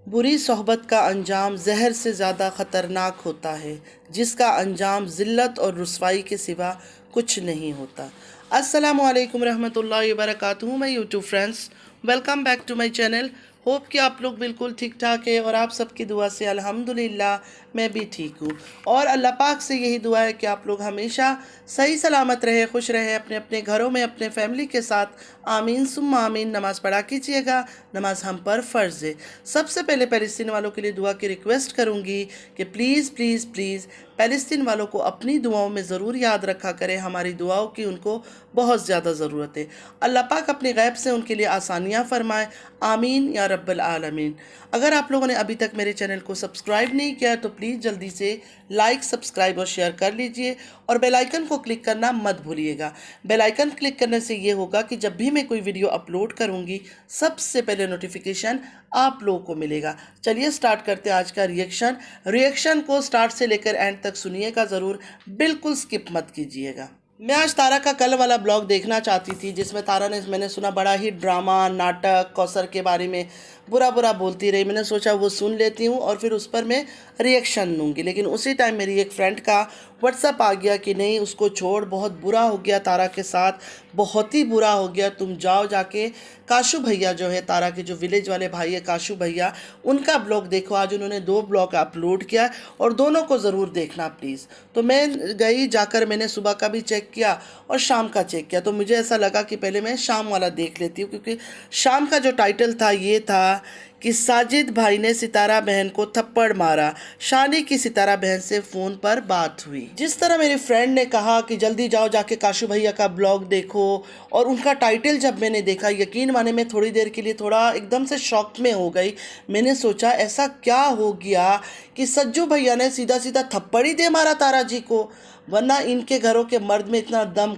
बुरी सोहबत का अंजाम जहर से ज़्यादा ख़तरनाक होता है, जिसका अंजाम ज़िल्लत और रुसवाई के सिवा कुछ नहीं होता। अस्सलामु अलैकुम रहमतुल्लाहि व बरकातुहू। My YouTube friends, welcome back to my channel. Hope कि आप लोग बिल्कुल ठीक ठाक है और आप सबकी दुआ से अल्हम्दुलिल्लाह मैं भी ठीक हूँ। और अल्लाह पाक से यही दुआ है कि आप लोग हमेशा सही सलामत रहे, खुश रहे अपने अपने घरों में अपने फैमिली के साथ। आमीन सुम्मा आमीन। नमाज़ पढ़ा कीजिएगा, नमाज हम पर फ़र्ज़ है। सबसे पहले फ़लस्तीन वालों के लिए दुआ की रिक्वेस्ट करूँगी कि प्लीज़ प्लीज़ प्लीज़ फ़लस्तीन वालों को अपनी दुआओं में ज़रूर याद रखा करें। हमारी दुआओं की उनको बहुत ज़्यादा ज़रूरत है। अल्लाह पाक अपने गैब से उनके लिए आसानियाँ फ़रमाए। आमीन या रब्बल आलमीन। अगर आप लोगों ने अभी तक मेरे चैनल को सब्सक्राइब नहीं किया तो प्लीज़ जल्दी से लाइक, सब्सक्राइब और शेयर कर लीजिए और बेल आइकन को क्लिक करना मत भूलिएगा। बेल आइकन क्लिक करने से ये होगा कि जब भी मैं कोई वीडियो अपलोड करूँगी सबसे पहले नोटिफिकेशन आप लोगों को मिलेगा। चलिए स्टार्ट करते हैं आज का रिएक्शन को स्टार्ट से लेकर एंड तक सुनिएगा ज़रूर, बिल्कुल स्किप मत कीजिएगा। मैं आज तारा का कल वाला ब्लॉग देखना चाहती थी जिसमें तारा ने, मैंने सुना, बड़ा ही ड्रामा नाटक कौसर के बारे में बुरा बुरा बोलती रही। मैंने सोचा वो सुन लेती हूँ और फिर उस पर मैं रिएक्शन दूँगी। लेकिन उसी टाइम मेरी एक फ्रेंड का व्हाट्सअप आ गया कि नहीं उसको छोड़, बहुत बुरा हो गया तारा के साथ, बहुत ही बुरा हो गया। तुम जाओ जाके काशू भैया जो है, तारा के जो विलेज वाले भाई है काशू भैया, उनका ब्लॉग देखो। आज उन्होंने 2 ब्लॉग अपलोड किया और दोनों को ज़रूर देखना प्लीज़। तो मैं गई, जाकर मैंने सुबह का भी चेक किया और शाम का चेक किया। तो मुझे ऐसा लगा कि पहले मैं शाम वाला देख लेती हूँ, क्योंकि शाम का जो टाइटल था ये था कि साजिद भाई ने सितारा बहन को थप्पड़ मारा, शानी की सितारा बहन से फ़ोन पर बात हुई। जिस तरह मेरी फ्रेंड ने कहा कि जल्दी जाओ जाके काशू भैया का ब्लॉग देखो, और उनका टाइटल जब मैंने देखा, यकीन माने मैं थोड़ी देर के लिए थोड़ा एकदम से शॉक में हो गई। मैंने सोचा ऐसा क्या हो गया कि सज्जू भैया ने सीधा सीधा थप्पड़ ही दे मारा तारा जी को। वरना इनके घरों के मर्द में इतना दम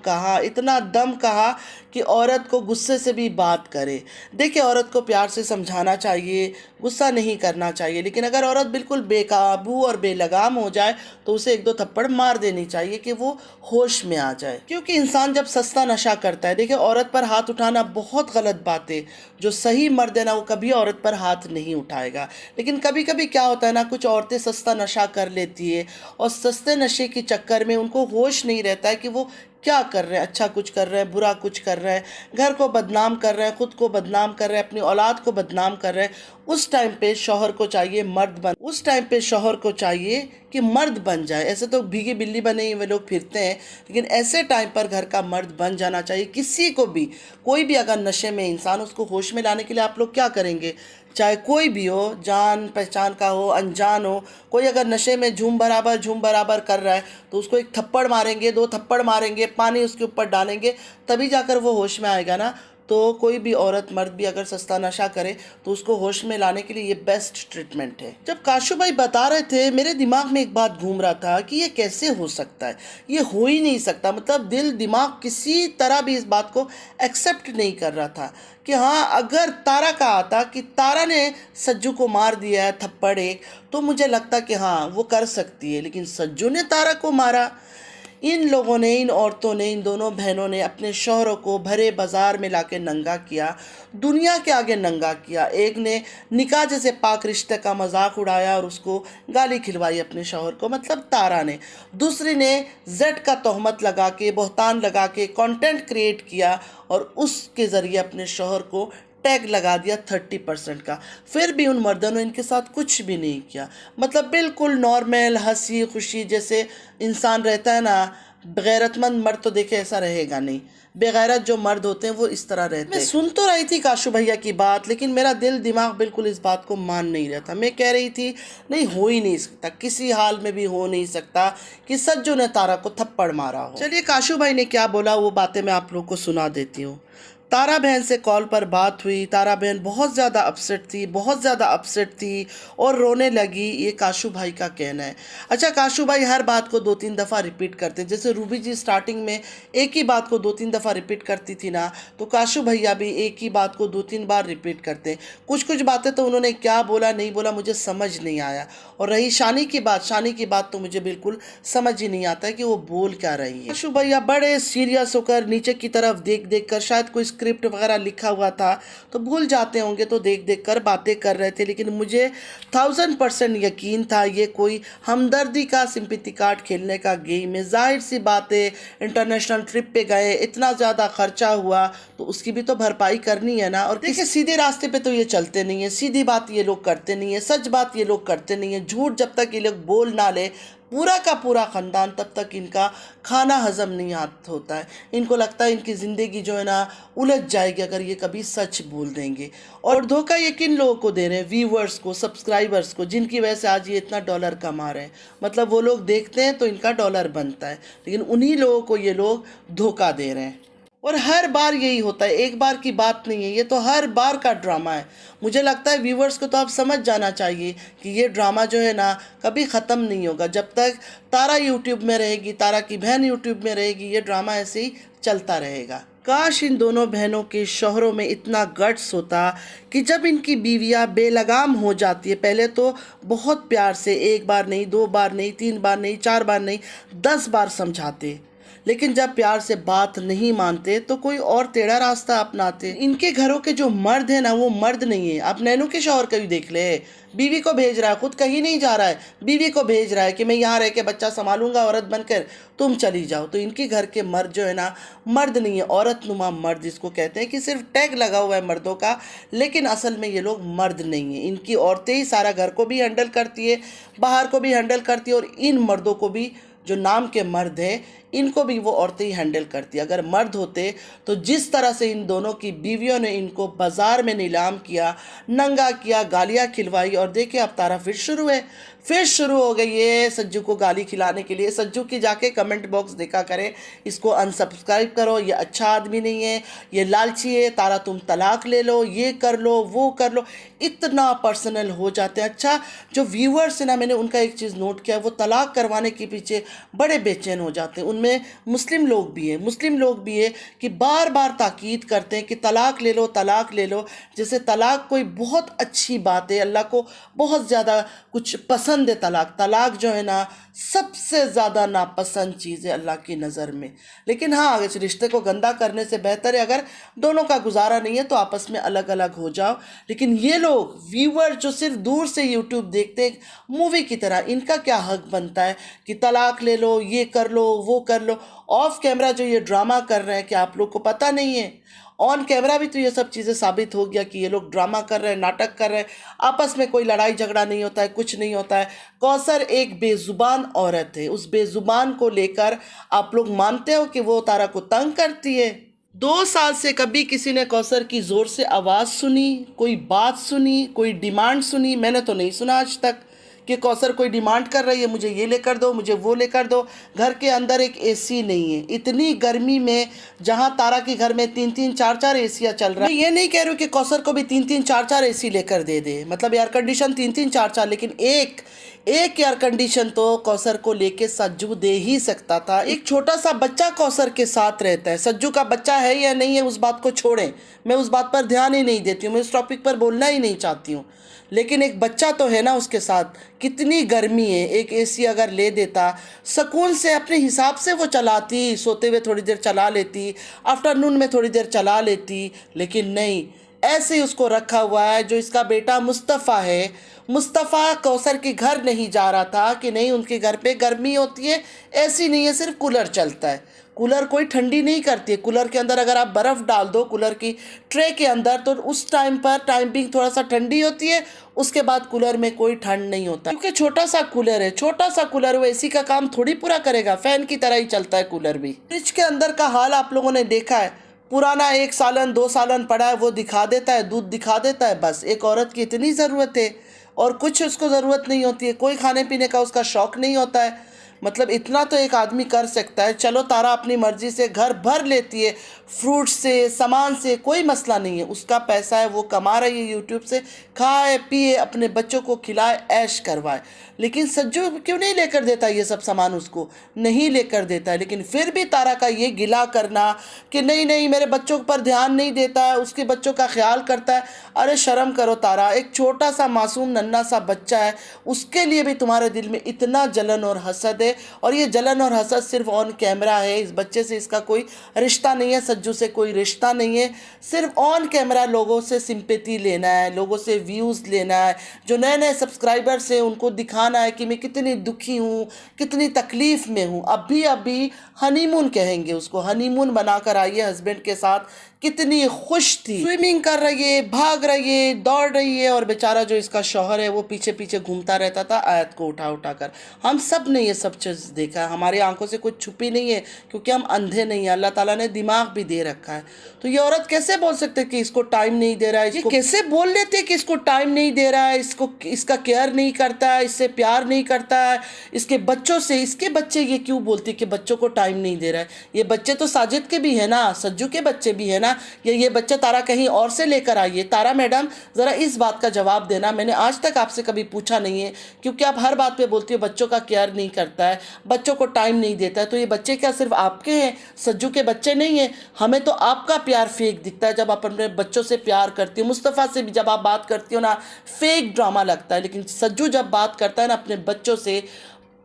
कहा कि औरत को गुस्से से भी बात करे। देखिए, औरत को प्यार से समझाना चाहिए, गुस्सा नहीं करना चाहिए, लेकिन अगर औरत बिल्कुल बेकाबू और बेलगाम हो जाए तो उसे 1-2 थप्पड़ मार देनी चाहिए कि वो होश में आ जाए। क्योंकि इंसान जब सस्ता नशा करता है, देखिए औरत पर हाथ उठाना बहुत गलत बात है। जो सही मर्द है ना, वो कभी औरत पर हाथ नहीं उठाएगा। लेकिन कभी कभी क्या होता है ना, कुछ औरतें सस्ता नशा कर लेती है और सस्ते नशे के चक्कर में उनको होश नहीं रहता है कि वो क्या कर रहे हैं, अच्छा कुछ कर रहे हैं, बुरा कुछ कर रहे हैं, घर को बदनाम कर रहे हैं, खुद को बदनाम कर रहे हैं, अपनी औलाद को बदनाम कर रहे हैं। उस टाइम पे शौहर को चाहिए कि मर्द बन जाए। ऐसे तो भीगी बिल्ली बने ही वे लोग फिरते हैं, लेकिन ऐसे टाइम पर घर का मर्द बन जाना चाहिए। किसी को भी, कोई भी अगर नशे में इंसान, उसको होश में लाने के लिए आप लोग क्या करेंगे? चाहे कोई भी हो, जान पहचान का हो, अनजान हो, कोई अगर नशे में झूम बराबर कर रहा है तो उसको 1 थप्पड़ मारेंगे, 2 थप्पड़ मारेंगे, पानी उसके ऊपर डालेंगे, तभी जाकर वो होश में आएगा ना। तो कोई भी औरत मर्द भी अगर सस्ता नशा करे तो उसको होश में लाने के लिए ये बेस्ट ट्रीटमेंट है। जब काशू भाई बता रहे थे, मेरे दिमाग में एक बात घूम रहा था कि ये कैसे हो सकता है, ये हो ही नहीं सकता। मतलब दिल दिमाग किसी तरह भी इस बात को एक्सेप्ट नहीं कर रहा था कि हाँ, अगर तारा का आता कि तारा ने सज्जू को मार दिया है थप्पड़ एक, तो मुझे लगता कि हाँ वो कर सकती है। लेकिन सज्जू ने तारा को मारा। इन लोगों ने, इन औरतों ने, इन दोनों बहनों ने अपने शौहरों को भरे बाजार में लाके नंगा किया, दुनिया के आगे नंगा किया। एक ने निकाह जैसे पाक रिश्ते का मजाक उड़ाया और उसको गाली खिलवाई अपने शौहर को, मतलब तारा ने। दूसरी ने जेड का तोहमत लगा के, बहतान लगा के कंटेंट क्रिएट किया और उसके ज़रिए अपने शौहर को टैग लगा दिया 30% का। फिर भी उन मर्दों ने इनके साथ कुछ भी नहीं किया। मतलब बिल्कुल नॉर्मल हंसी खुशी जैसे इंसान रहता है ना। बेगैरतमंद मर्द तो देखे ऐसा रहेगा नहीं, बेगैरत जो मर्द होते हैं वो इस तरह रहते हैं। मैं सुन तो रही थी काशू भैया की बात, लेकिन मेरा दिल दिमाग बिल्कुल इस बात को मान नहीं रहा था। मैं कह रही थी नहीं, हो ही नहीं सकता, किसी हाल में भी हो नहीं सकता कि सज्जू ने तारा को थप्पड़ मारा हो। चलिए काशू भाई ने क्या बोला वो बातें मैं आप लोग को सुना देती हूँ। तारा बहन से कॉल पर बात हुई। तारा बहन बहुत ज़्यादा अपसेट थी और रोने लगी, ये काशू भाई का कहना है। अच्छा, काशू भाई हर बात को 2-3 दफ़ा रिपीट करते हैं। जैसे रूबी जी स्टार्टिंग में एक ही बात को 2-3 दफ़ा रिपीट करती थी ना, तो काशू भैया भी एक ही बात को 2-3 बार रिपीट करते हैं। कुछ बातें तो उन्होंने क्या बोला नहीं बोला मुझे समझ नहीं आया। और रही शानी की बात तो मुझे बिल्कुल समझ ही नहीं आता है कि वो बोल क्या रही है। काशू भैया बड़े सीरियस होकर नीचे की तरफ देख कर, शायद कोई स्क्रिप्ट वगैरह लिखा हुआ था तो भूल जाते होंगे, तो देख देख कर बातें कर रहे थे। लेकिन मुझे 1000% यकीन था ये कोई हमदर्दी का सिंपैथी कार्ड खेलने का गेम है। जाहिर सी बात है, इंटरनेशनल ट्रिप पे गए, इतना ज़्यादा खर्चा हुआ तो उसकी भी तो भरपाई करनी है ना। और देखिए, सीधे रास्ते पे तो ये चलते नहीं है, सीधी बात ये लोग करते नहीं है, सच बात ये लोग करते नहीं है। झूठ जब तक ये लोग बोल ना ले पूरा का पूरा ख़ानदान, तब तक इनका खाना हजम नहीं होता है। इनको लगता है इनकी ज़िंदगी जो है ना उलझ जाएगी अगर ये कभी सच बोल देंगे। और धोखा ये किन लोगों को दे रहे हैं? व्यूवर्स को, सब्सक्राइबर्स को, जिनकी वजह से आज ये इतना डॉलर कमा रहे हैं। मतलब वो लोग देखते हैं तो इनका डॉलर बनता है, लेकिन उन्हीं लोगों को ये लोग धोखा दे रहे हैं। और हर बार यही होता है, एक बार की बात नहीं है, ये तो हर बार का ड्रामा है। मुझे लगता है व्यूवर्स को तो आप समझ जाना चाहिए कि ये ड्रामा जो है ना कभी ख़त्म नहीं होगा। जब तक तारा यूट्यूब में रहेगी, तारा की बहन यूट्यूब में रहेगी, ये ड्रामा ऐसे ही चलता रहेगा। काश इन दोनों बहनों के शौहरों में इतना गट्स होता कि जब इनकी बीवियां बेलगाम हो जाती है, पहले तो बहुत प्यार से, एक बार नहीं, 2 बार नहीं, 3 बार नहीं, 4 बार नहीं, 10 बार समझाते, लेकिन जब प्यार से बात नहीं मानते तो कोई और टेढ़ा रास्ता अपनाते। इनके घरों के जो मर्द है ना वो मर्द नहीं है। आप नैनू के शौहर का भी देख ले, बीवी को भेज रहा है, खुद कहीं नहीं जा रहा है, बीवी को भेज रहा है कि मैं यहाँ रह के बच्चा संभालूंगा औरत बनकर, तुम चली जाओ। तो इनके घर के मर्द जो है ना मर्द नहीं है, औरत नुमा मर्द जिसको कहते हैं, कि सिर्फ टैग लगा हुआ है मर्दों का, लेकिन असल में ये लोग मर्द नहीं है। इनकी औरतें ही सारा घर को भी हैंडल करती है, बाहर को भी हैंडल करती है, और इन मर्दों को भी, जो नाम के मर्द हैं, इनको भी वो औरतें ही हैंडल करती। अगर मर्द होते तो जिस तरह से इन दोनों की बीवियों ने इनको बाज़ार में नीलाम किया, नंगा किया, गालियाँ खिलवाई, और देखिए अब तारा फिर शुरू हो गई है सज्जू को गाली खिलाने के लिए। सज्जू की जाके कमेंट बॉक्स देखा करें, इसको अनसब्सक्राइब करो, ये अच्छा आदमी नहीं है, ये लालची है, तारा तुम तलाक ले लो, ये कर लो, वो कर लो, इतना पर्सनल हो जाते हैं। अच्छा, जो व्यूअर्स है ना, मैंने उनका एक चीज़ नोट किया, वो तलाक करवाने के पीछे बड़े बेचैन हो जाते हैं। उनमें मुस्लिम लोग भी है कि बार बार ताकीद करते हैं कि तलाक ले लो, तलाक ले लो, जैसे तलाक कोई बहुत अच्छी बात है, अल्लाह को बहुत ज़्यादा कुछ पसंद है। तलाक जो है ना सबसे ज़्यादा नापसंद चीज़ है अल्लाह की नज़र में। लेकिन हाँ, इस रिश्ते को गंदा करने से बेहतर है अगर दोनों का गुजारा नहीं है तो आपस में अलग अलग हो जाओ। लेकिन ये लोग व्यूअर जो सिर्फ दूर से यूट्यूब देखते हैं मूवी की तरह, इनका क्या हक बनता है कि तलाक ले लो, ये कर लो, वो कर लो। ऑफ कैमरा जो ये ड्रामा कर रहे हैं, कि आप लोग को पता नहीं है? ऑन कैमरा भी तो ये सब चीज़ें साबित हो गया कि ये लोग ड्रामा कर रहे हैं, नाटक कर रहे हैं, आपस में कोई लड़ाई झगड़ा नहीं होता है, कुछ नहीं होता है। कौसर एक बेजुबान औरत है, उस बेजुबान को लेकर आप लोग मानते हो कि वो तारा को तंग करती है? 2 साल से कभी किसी ने कौसर की ज़ोर से आवाज़ सुनी, कोई बात सुनी, कोई डिमांड सुनी? मैंने तो नहीं सुना आज तक कि कौसर कोई डिमांड कर रही है, मुझे ये लेकर दो, मुझे वो लेकर दो। घर के अंदर एक एसी नहीं है, इतनी गर्मी में, जहां तारा के घर में 3-3 4-4 एसियाँ चल रहा है। मैं ये नहीं कह रही हूँ कि कौसर को भी 3-3 4-4 एसी लेकर दे दे, मतलब एयर कंडीशन 3-3 4-4, लेकिन एक एयर कंडीशन तो कौसर को लेके सज्जू दे ही सकता था। एक छोटा सा बच्चा कौसर के साथ रहता है, सज्जू का बच्चा है या नहीं है उस बात को छोड़ें, मैं उस बात पर ध्यान ही नहीं देती हूँ, मैं इस टॉपिक पर बोलना ही नहीं चाहती हूँ। लेकिन एक बच्चा तो है ना उसके साथ, कितनी गर्मी है, एक एसी अगर ले देता, सुकून से अपने हिसाब से वो चलाती, सोते हुए थोड़ी देर चला लेती, आफ्टरनून में थोड़ी देर चला लेती, लेकिन नहीं, ऐसे ही उसको रखा हुआ है। जो इसका बेटा मुस्तफ़ा है, मुस्तफ़ा कौसर के घर नहीं जा रहा था कि नहीं उनके घर पे गर्मी होती है, ऐसी नहीं है, सिर्फ कूलर चलता है। कूलर कोई ठंडी नहीं करती है, कूलर के अंदर अगर आप बर्फ़ डाल दो कूलर की ट्रे के अंदर तो उस टाइम पर टाइमिंग थोड़ा सा ठंडी होती है, उसके बाद कूलर में कोई ठंड नहीं होता, क्योंकि छोटा सा कूलर है। छोटा सा कूलर वो एसी का काम थोड़ी पूरा करेगा, फ़ैन की तरह ही चलता है कूलर भी। फ्रिज के अंदर का हाल आप लोगों ने देखा है, पुराना 1 सालन 2 सालन पड़ा है, वो दिखा देता है, दूध दिखा देता है, बस। एक औरत की इतनी ज़रूरत है और कुछ उसको ज़रूरत नहीं होती है, कोई खाने पीने का उसका शौक़ नहीं होता है। मतलब इतना तो एक आदमी कर सकता है। चलो तारा अपनी मर्ज़ी से घर भर लेती है, फ्रूट से, सामान से, कोई मसला नहीं है, उसका पैसा है, वो कमा रही है यूट्यूब से, खाए पिए, अपने बच्चों को खिलाए, ऐश करवाए। लेकिन सज्जू क्यों नहीं लेकर देता ये सब सामान? उसको नहीं लेकर देता है, लेकिन फिर भी तारा का ये गिला करना कि नहीं नहीं मेरे बच्चों पर ध्यान नहीं देता है, उसके बच्चों का ख्याल करता है। अरे शर्म करो तारा, एक छोटा सा मासूम नन्हा सा बच्चा है, उसके लिए भी तुम्हारे दिल में इतना जलन और हसद है है और ये जलन और हसद सिर्फ ऑन कैमरा है। इस बच्चे से इसका कोई रिश्ता नहीं है, सज्जू से कोई रिश्ता नहीं है। सिर्फ ऑन कैमरा लोगों से सिंपैथी लेना है, लोगों से व्यूज़ लेना है। जो नए नए सब्सक्राइबर्स हैं उनको दिखाना है कि मैं कितनी दुखी हूँ, कितनी तकलीफ़ में हूँ। अभी अभी हनीमून कहेंगे उसको, हनीमून बनाकर आई है हस्बैंड के साथ, कितनी खुश थी, स्विमिंग कर रही है, भाग रही है, दौड़ रही है। और बेचारा जो इसका शौहर है वो पीछे पीछे घूमता रहता था आयत को उठा उठा कर। हम सब ने ये सब चीज़ देखा है, हमारी आंखों से कुछ छुपी नहीं है क्योंकि हम अंधे नहीं हैं। अल्लाह ताला ने दिमाग भी दे रखा है। तो ये औरत कैसे बोल सकते कि इसको टाइम नहीं दे रहा है, इसको कैसे बोल लेते कि इसको टाइम नहीं दे रहा है, इसको इसका केयर नहीं करता है, इससे प्यार नहीं करता है, इसके बच्चों से, इसके बच्चे ये क्यों बोलते कि बच्चों को टाइम नहीं दे रहा है। ये बच्चे तो साजिद के भी है ना, सज्जू के बच्चे भी है ना, ये बच्चा तारा कहीं और से लेकर आई है। तारा मैडम ज़रा इस बात का जवाब देना। मैंने आज तक आपसे कभी पूछा नहीं है क्योंकि आप हर बात पे बोलती हो बच्चों का केयर नहीं करता है, बच्चों को टाइम नहीं देता है। तो ये बच्चे क्या सिर्फ आपके हैं, सज्जू के बच्चे नहीं हैं? हमें तो आपका प्यार फेक दिखता है जब आप अपने बच्चों से प्यार करती हो। मुस्तफ़ा से भी जब आप बात करती हो ना, फेक ड्रामा लगता है, लेकिन सज्जू जब बात करता है ना अपने बच्चों से,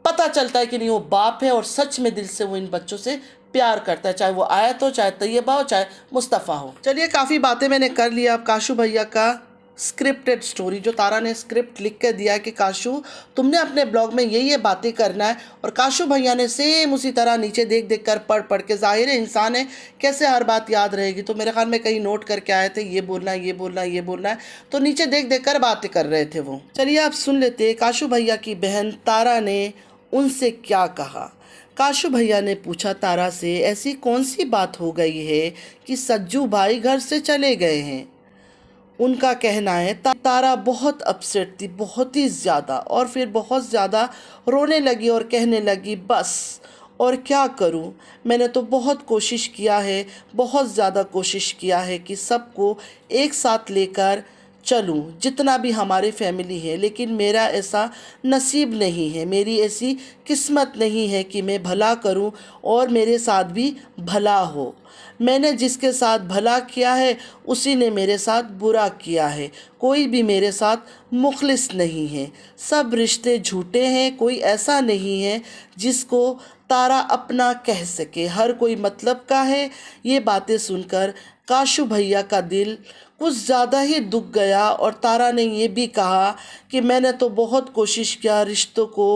पता चलता है कि नहीं वो बाप है और सच में दिल से वो इन बच्चों से प्यार करता है, चाहे वो आयत हो, चाहे तैयबा हो, चाहे मुस्तफ़ा हो। चलिए काफ़ी बातें मैंने कर लिया। अब काशू भैया का स्क्रिप्टेड स्टोरी, जो तारा ने स्क्रिप्ट लिख के दिया कि काशू तुमने अपने ब्लॉग में ये बातें करना है, और काशू भैया ने सेम उसी तरह नीचे देख देख कर पढ़ के, ज़ाहिर है इंसान है कैसे हर बात याद रहेगी, तो मेरे ख्याल में कहीं नोट करके आए थे ये बोलना है, ये बोलना है, ये बोलना है, तो नीचे देख देख कर बातें कर रहे थे वो। चलिए आप सुन लेते काशू भैया की बहन तारा ने उनसे क्या कहा। काशू भैया ने पूछा तारा से, ऐसी कौन सी बात हो गई है कि सज्जू भाई घर से चले गए हैं। उनका कहना है तारा बहुत अपसेट थी, बहुत ही ज़्यादा, और फिर बहुत ज़्यादा रोने लगी और कहने लगी बस और क्या करूं, मैंने तो बहुत कोशिश किया है, बहुत ज़्यादा कोशिश किया है कि सबको एक साथ लेकर चलूं, जितना भी हमारी फैमिली है, लेकिन मेरा ऐसा नसीब नहीं है, मेरी ऐसी किस्मत नहीं है कि मैं भला करूं और मेरे साथ भी भला हो। मैंने जिसके साथ भला किया है उसी ने मेरे साथ बुरा किया है, कोई भी मेरे साथ मुखलिस नहीं है, सब रिश्ते झूठे हैं, कोई ऐसा नहीं है जिसको तारा अपना कह सके, हर कोई मतलब का है। ये बातें सुनकर काशू भैया का दिल कुछ ज़्यादा ही दुख गया, और तारा ने ये भी कहा कि मैंने तो बहुत कोशिश किया, रिश्तों को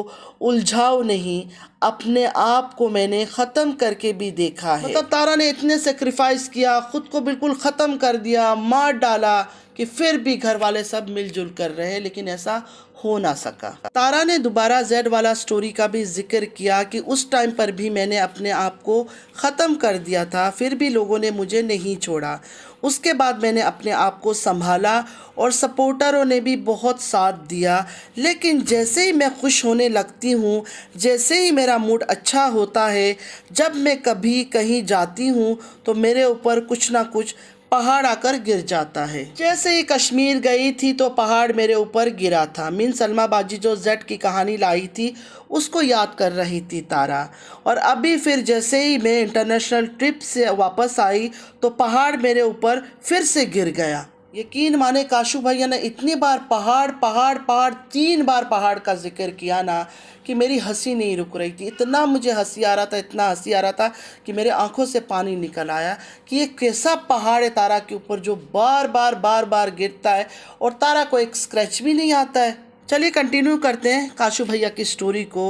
उलझाओ नहीं, अपने आप को मैंने ख़त्म करके भी देखा है। मतलब तारा ने इतने सेक्रीफाइस किया, ख़ुद को बिल्कुल ख़त्म कर दिया, मार डाला, कि फिर भी घर वाले सब मिलजुल कर रहे, लेकिन ऐसा हो ना सका। तारा ने दोबारा जेड वाला स्टोरी का भी जिक्र किया कि उस टाइम पर भी मैंने अपने आप को ख़त्म कर दिया था, फिर भी लोगों ने मुझे नहीं छोड़ा। उसके बाद मैंने अपने आप को संभाला और सपोर्टरों ने भी बहुत साथ दिया, लेकिन जैसे ही मैं खुश होने लगती हूँ, जैसे ही मेरा मूड अच्छा होता है, जब मैं कभी कहीं जाती हूँ तो मेरे ऊपर कुछ ना कुछ पहाड़ आकर गिर जाता है। जैसे ही कश्मीर गई थी तो पहाड़ मेरे ऊपर गिरा था। मीन सलमा बाजी जो जेड की कहानी लाई थी उसको याद कर रही थी तारा। और अभी फिर जैसे ही मैं इंटरनेशनल ट्रिप से वापस आई तो पहाड़ मेरे ऊपर फिर से गिर गया। यकीन माने काशू भैया ने इतनी बार पहाड़ पहाड़ पहाड़ 3 बार पहाड़ का जिक्र किया ना कि मेरी हंसी नहीं रुक रही थी। इतना मुझे हंसी आ रहा था, इतना हंसी आ रहा था कि मेरे आंखों से पानी निकल आया कि ये कैसा पहाड़ है तारा के ऊपर जो बार बार गिरता है और तारा को एक स्क्रैच भी नहीं आता है। चलिए कंटिन्यू करते हैं काशू भैया की स्टोरी को।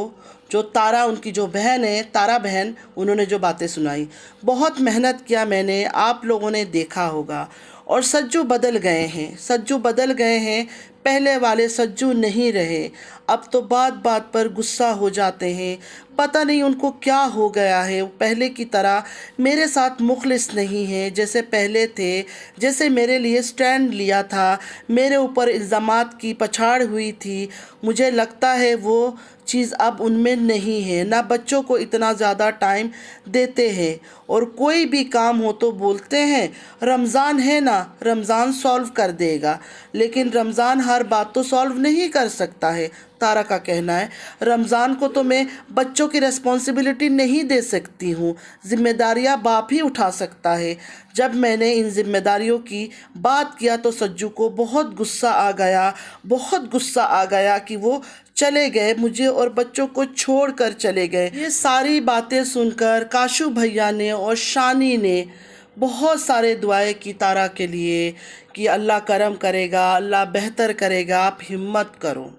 जो तारा, उनकी जो बहन है तारा बहन, उन्होंने जो बातें सुनाई। बहुत मेहनत किया मैंने, आप लोगों ने देखा होगा, और सज्जू बदल गए हैं, सज्जू बदल गए हैं, पहले वाले सज्जू नहीं रहे। अब तो बात बात पर गुस्सा हो जाते हैं, पता नहीं उनको क्या हो गया है। पहले की तरह मेरे साथ मुखलिस नहीं है जैसे पहले थे, जैसे मेरे लिए स्टैंड लिया था, मेरे ऊपर इल्ज़ामात की पछाड़ हुई थी। मुझे लगता है वो चीज़ अब उनमें नहीं है, ना बच्चों को इतना ज़्यादा टाइम देते हैं, और कोई भी काम हो तो बोलते हैं रमज़ान है ना, रमज़ान सॉल्व कर देगा, लेकिन रमज़ान हर बात तो सॉल्व नहीं कर सकता है। तारा का कहना है रमज़ान को तो मैं बच्चों की रिस्पॉन्सिबिलिटी नहीं दे सकती हूँ, जिम्मेदारियाँ बाप ही उठा सकता है। जब मैंने इन जिम्मेदारियों की बात किया तो सज्जू को बहुत गुस्सा आ गया, बहुत गुस्सा आ गया कि वो चले गए, मुझे और बच्चों को छोड़कर चले गए। ये सारी बातें सुनकर काशू भैया ने और शानी ने बहुत सारे दुआएं की तारा के लिए कि अल्लाह करम करेगा, अल्लाह बेहतर करेगा, आप हिम्मत करो।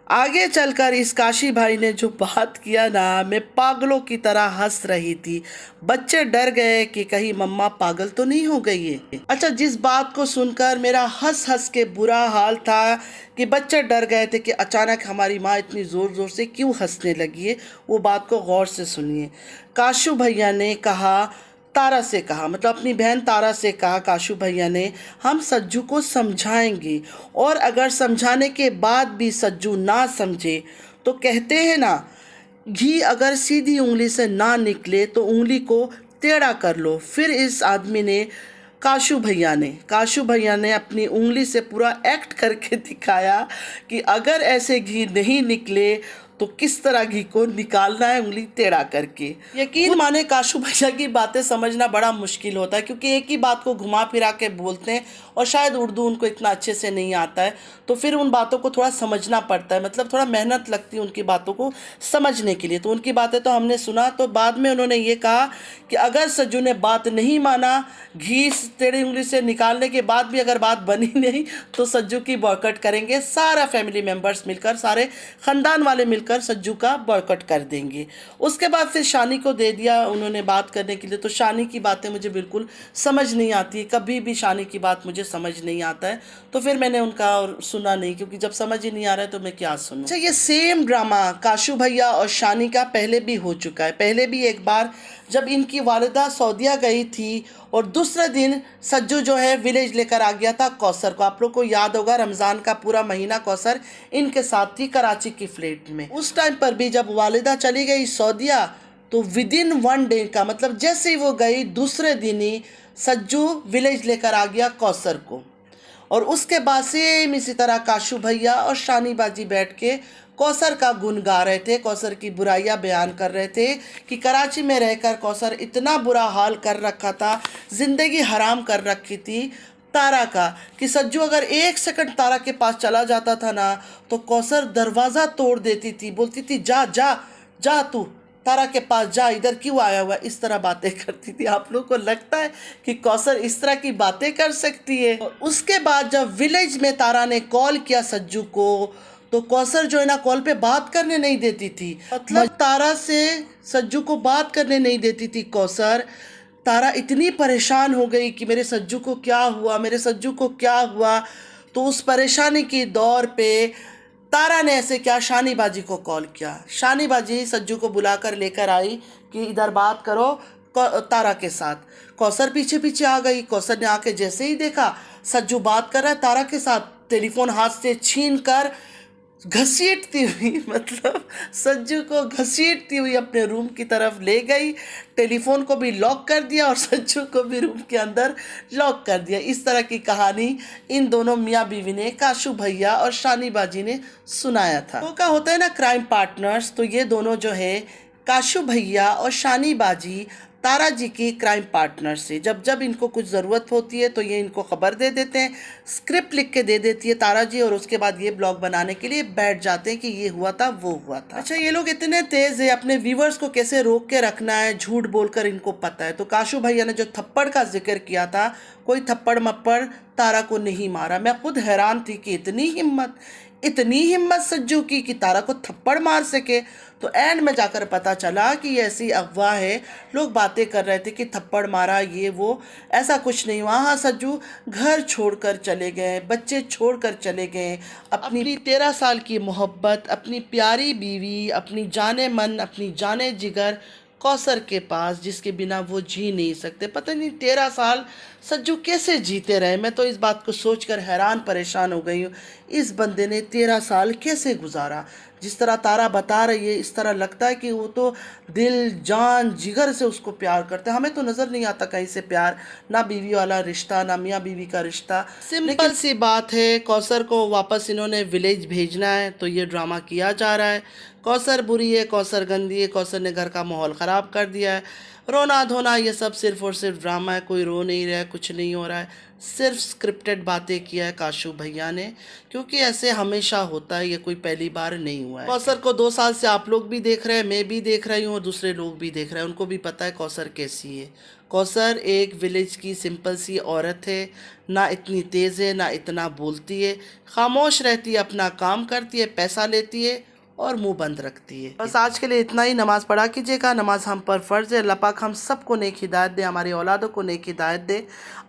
आगे चलकर इस काशी भाई ने जो बात किया ना, मैं पागलों की तरह हंस रही थी। बच्चे डर गए कि कहीं मम्मा पागल तो नहीं हो गई है। अच्छा, जिस बात को सुनकर मेरा हंस हंस के बुरा हाल था कि बच्चे डर गए थे कि अचानक हमारी माँ इतनी ज़ोर ज़ोर से क्यों हंसने लगी है, वो बात को गौर से सुनिए। काशू भैया ने कहा, तारा से कहा, मतलब अपनी बहन तारा से कहा काशू भैया ने, हम सज्जू को समझाएंगे और अगर समझाने के बाद भी सज्जू ना समझे तो कहते हैं ना, घी अगर सीधी उंगली से ना निकले तो उंगली को टेढ़ा कर लो। फिर इस आदमी ने काशू भैया ने अपनी उंगली से पूरा एक्ट करके दिखाया कि अगर ऐसे घी नहीं निकले तो किस तरह घी को निकालना है उंगली टेढ़ा करके। यकीन माने काशू भैया की बातें समझना बड़ा मुश्किल होता है, क्योंकि एक ही बात को घुमा फिरा के बोलते हैं और शायद उर्दू उनको इतना अच्छे से नहीं आता है, तो फिर उन बातों को थोड़ा समझना पड़ता है, मतलब थोड़ा मेहनत लगती है उनकी बातों को समझने के लिए। तो उनकी बातें तो हमने सुना, तो बाद में उन्होंने ये कहा कि अगर सज्जू ने बात नहीं माना, घी टेढ़ी उंगली से निकालने के बाद भी अगर बात बनी नहीं तो सज्जू की बॉयकॉट करेंगे। सारा फैमिली मेम्बर्स मिलकर, सारे ख़ानदान वाले मिलकर सज्जू का बॉयकॉट कर देंगे। उसके बाद फिर शानी को दे दिया उन्होंने बात करने के लिए। तो शानी की बातें मुझे बिल्कुल समझ नहीं आती, कभी भी शानी की बात मुझे समझ नहीं आता है, तो फिर मैंने उनका और सुना नहीं, क्योंकि जब समझ ही नहीं आ रहा है तो मैं क्या सुनूं। अच्छा, ये सेम ड्रामा काशू भैया और शानी का पहले भी हो चुका है। पहले भी एक बार जब इनकी वालिदा सऊदीया गई थी और दूसरे दिन सज्जू जो है विलेज लेकर आ गया था कौसर को। आप लोग को याद होगा, रमज़ान का पूरा महीना कौसर इनके साथ थी कराची की फ्लैट में। उस टाइम पर भी जब वालिदा चली गई सऊदीया तो विदिन 1 डे का, मतलब जैसे ही वो गई दूसरे दिन ही सज्जू विलेज लेकर आ गया कौसर को। और उसके बाद सेम इसी तरह काशू भैया और शानी बाजी बैठ के कौसर का गुण गा रहे थे, कौसर की बुराइयां बयान कर रहे थे कि कराची में रहकर कौसर इतना बुरा हाल कर रखा था, ज़िंदगी हराम कर रखी थी तारा का, कि सज्जू अगर 1 सेकंड तारा के पास चला जाता था ना तो कौसर दरवाज़ा तोड़ देती थी, बोलती थी जा जा जा, तू तारा के पास जा, इधर क्यों आया हुआ, इस तरह बातें करती थी। आप लोग को लगता है कि कौसर इस तरह की बातें कर सकती है? उसके बाद जब विलेज में तारा ने कॉल किया सज्जू को तो कौसर जो है ना कॉल पे बात करने नहीं देती थी, मतलब तारा से सज्जू को बात करने नहीं देती थी कौसर। तारा इतनी परेशान हो गई कि मेरे सज्जू को क्या हुआ, मेरे सज्जू को क्या हुआ। तो उस परेशानी की दौर पे तारा ने ऐसे क्या, शानी बाजी को कॉल किया। शानी बाजी सज्जू को बुलाकर लेकर आई कि इधर बात करो तारा के साथ। कौसर पीछे पीछे आ गई। कौसर ने आके जैसे ही देखा सज्जू बात कर रहा है तारा के साथ, टेलीफोन हाथ से छीन कर घसीटती हुई, मतलब सज्जू को घसीटती हुई अपने रूम की तरफ ले गई। टेलीफोन को भी लॉक कर दिया और सज्जू को भी रूम के अंदर लॉक कर दिया। इस तरह की कहानी इन दोनों मियाँ बीवी ने, काशू भैया और शानी बाजी ने सुनाया था। तो क्या होता है ना क्राइम पार्टनर्स, तो ये दोनों जो है काशू भैया और शानी बाजी तारा जी की क्राइम पार्टनर से, जब जब इनको कुछ ज़रूरत होती है तो ये इनको ख़बर दे देते हैं, स्क्रिप्ट लिख के दे देती है तारा जी, और उसके बाद ये ब्लॉग बनाने के लिए बैठ जाते हैं कि ये हुआ था वो हुआ था। अच्छा, ये लोग इतने तेज़ है, अपने व्यूवर्स को कैसे रोक के रखना है, झूठ बोलकर इनको पता है। तो काशू भैया ने जो थप्पड़ का जिक्र किया था, कोई थप्पड़ मप्पड़ तारा को नहीं मारा। मैं खुद हैरान थी कि इतनी हिम्मत सज्जू की कि तारा को थप्पड़ मार सके। तो एंड में जाकर पता चला कि ये ऐसी अफवाह है, लोग बातें कर रहे थे कि थप्पड़ मारा ये वो, ऐसा कुछ नहीं हुआ। हाँ, सज्जू घर छोड़कर चले गए, बच्चे छोड़कर चले गए, अपनी 13 साल की मोहब्बत, अपनी प्यारी बीवी, अपनी जाने मन, अपनी जाने जिगर कौसर के पास, जिसके बिना वो जी नहीं सकते। पता नहीं 13 साल सज्जू कैसे जीते रहे। मैं तो इस बात को सोचकर हैरान परेशान हो गई हूँ, इस बंदे ने 13 साल कैसे गुजारा। जिस तरह तारा बता रही है इस तरह लगता है कि वो तो दिल जान जिगर से उसको प्यार करते हैं। हमें तो नज़र नहीं आता कहीं से प्यार, ना बीवी वाला रिश्ता, ना मियाँ बीवी का रिश्ता। सिंपल सी बात है, कौसर को वापस इन्होंने विलेज भेजना है तो ये ड्रामा किया जा रहा है। कौसर बुरी है, कौसर गंदी है, कौसर ने घर का माहौल ख़राब कर दिया है, रोना धोना ये सब सिर्फ और सिर्फ ड्रामा है। कोई रो नहीं रहा है, कुछ नहीं हो रहा है, सिर्फ स्क्रिप्टेड बातें किया है काशू भैया ने, क्योंकि ऐसे हमेशा होता है, ये कोई पहली बार नहीं हुआ है। कौसर को 2 साल से आप लोग भी देख रहे हैं, मैं भी देख रही हूँ और दूसरे लोग भी देख रहे हैं, उनको भी पता है कौसर कैसी है। कौसर एक विलेज की सिंपल सी औरत है, ना इतनी तेज़ है ना इतना बोलती है, खामोश रहती है, अपना काम करती है, पैसा लेती है और मुंह बंद रखती है। बस आज के लिए इतना ही। नमाज पढ़ा कीजिएगा, नमाज हम पर फ़र्ज़ है। अल्लाह पाक हम सबको नेक हिदायत दे, हमारी औलादों को नेक हिदायत दे,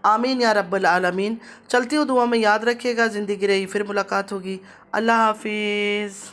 आमीन या रब्बल आलमीन। चलती हूँ, दुआ में याद रखिएगा। ज़िंदगी रही फिर मुलाकात होगी। अल्लाह हाफिज़।